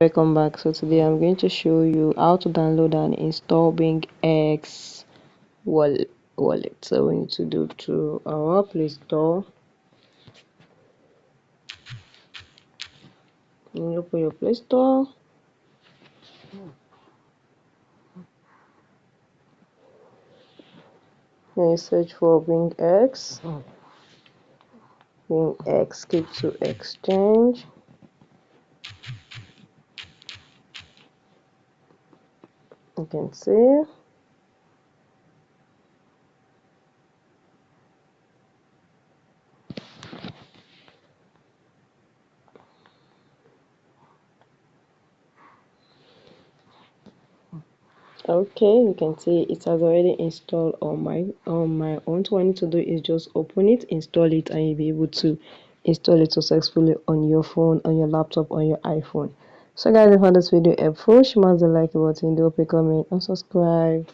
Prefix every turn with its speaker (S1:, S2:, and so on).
S1: Welcome back. So today I'm going to show you how to download and install BingX wallet. So we need to do through our Play Store. You open your Play Store. Then you search for BingX. BingX Crypto Exchange. You can see. Okay, you can see it has already installed on my own. So what I need to do is just open it, install it, and you'll be able to install it successfully on your phone, on your laptop, on your iPhone. So guys, if you found this video helpful, smash the like button, drop a comment, and subscribe.